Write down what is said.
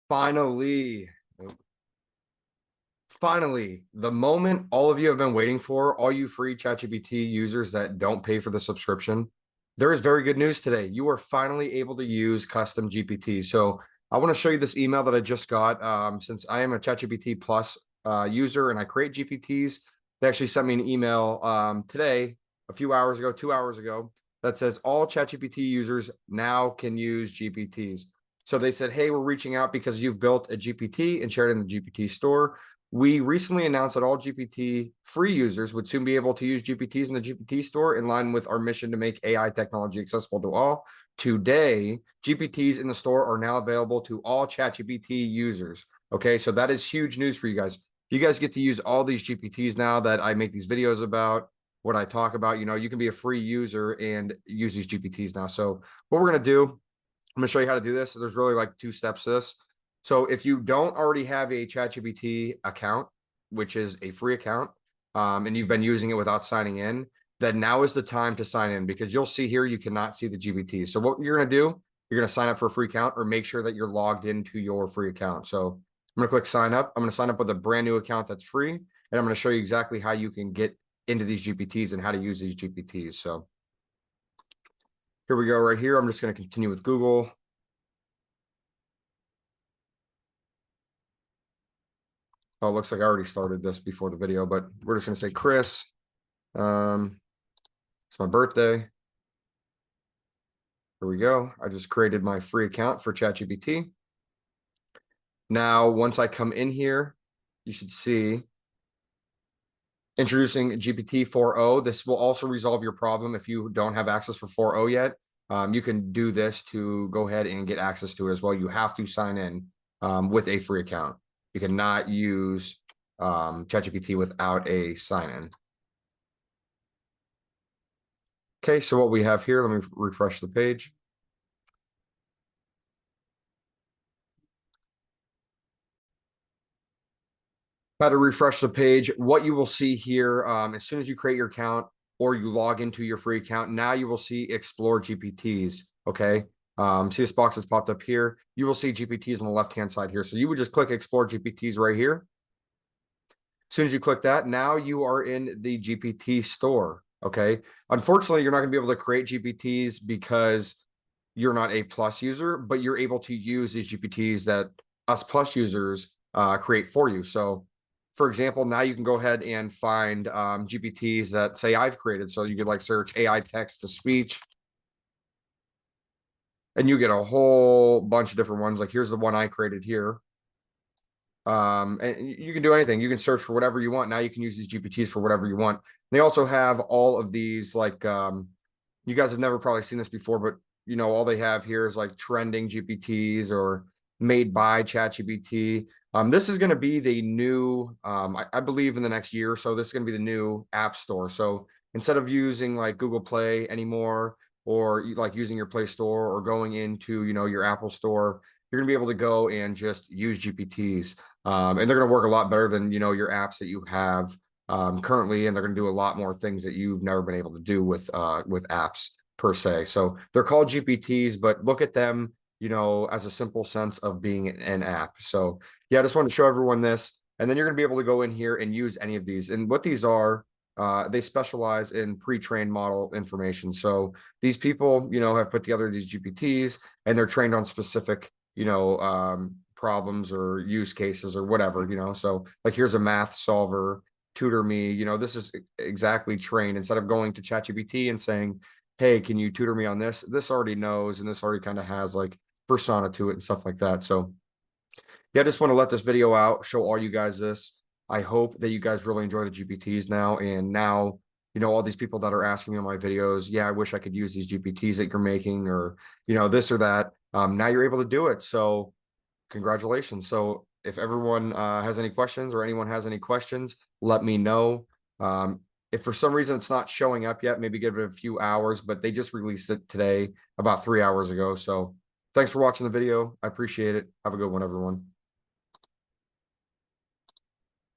Finally, finally, the moment all of you have been waiting for, all you free ChatGPT users that don't pay for the subscription, there is very good news today. You are finally able to use custom GPT. So I want to show you this email that I just got. Since I am a ChatGPT Plus user and I create GPTs, they actually sent me an email today, a few hours ago, 2 hours ago, that says all ChatGPT users now can use GPTs. So they said, hey, we're reaching out because you've built a GPT and shared it in the GPT store. We recently announced that all GPT free users would soon be able to use GPTs in the GPT store in line with our mission to make AI technology accessible to all. Today, GPTs in the store are now available to all ChatGPT users. Okay, so that is huge news for you guys. You guys get to use all these GPTs now that I make these videos about, what I talk about. You can be a free user and use these GPTs now. So what we're going to do, I'm going to show you how to do this. So there's really like 2 steps to this. So if you don't already have a ChatGPT account, which is a free account, and you've been using it without signing in, then now is the time to sign in, because you'll see here you cannot see the GPT. So what you're going to do, you're going to sign up for a free account, or make sure that you're logged into your free account. So I'm going to click sign up. I'm going to sign up with a brand new account that's free, and I'm going to show you exactly how you can get into these GPTs and how to use these GPTs. So here we go right here. I'm just going to continue with Google. Oh, it looks like I already started this before the video, but we're just going to say Chris. It's my birthday. Here we go. I just created my free account for ChatGPT. Now, once I come in here, you should see introducing GPT 4.0. This will also resolve your problem if you don't have access for 4.0 yet. You can do this to go ahead and get access to it as well. You have to sign in with a free account. You cannot use ChatGPT without a sign-in. Okay, so what we have here, let me refresh the page. How to refresh the page. What you will see here, as soon as you create your account or you log into your free account, now you will see Explore GPTs. Okay. See this box that's popped up here. You will see GPTs on the left-hand side here. So you would just click Explore GPTs right here. As soon as you click that, now you are in the GPT store. Okay. Unfortunately, you're not going to be able to create GPTs because you're not a Plus user, but you're able to use these GPTs that us Plus users create for you. So for example, now you can go ahead and find GPTs that say I've created. So you could like search AI text to speech, and you get a whole bunch of different ones. Like here's the one I created here. And you can do anything. You can search for whatever you want. Now you can use these GPTs for whatever you want. They also have all of these, like you guys have never probably seen this before, but all they have here is like trending GPTs or made by ChatGPT. This is going to be the new, I believe in the next year or so, this is going to be the new app store. So instead of using like Google Play anymore, or like using your Play Store or going into, your Apple Store, you're going to be able to go and just use GPTs. And they're going to work a lot better than, your apps that you have currently. And they're going to do a lot more things that you've never been able to do with apps per se. So they're called GPTs, but look at them, as a simple sense of being an app. So yeah, I just wanted to show everyone this, and then you're going to be able to go in here and use any of these. And what these are, they specialize in pre-trained model information. So these people, have put together these GPTs, and they're trained on specific, problems or use cases or whatever, so like here's a math solver, tutor me, this is exactly trained. Instead of going to ChatGPT and saying, hey, can you tutor me on this? This already knows, and this already kind of has like persona to it and stuff like that. So yeah, I just want to let this video out, show all you guys this. I hope that you guys really enjoy the GPTs now. And now, all these people that are asking me on my videos, yeah, I wish I could use these GPTs that you're making, or, this or that. Now you're able to do it. So congratulations. So if everyone has any questions, or anyone has any questions, let me know. If for some reason it's not showing up yet, maybe give it a few hours, but they just released it today, about 3 hours ago. So thanks for watching the video. I appreciate it. Have a good one, everyone.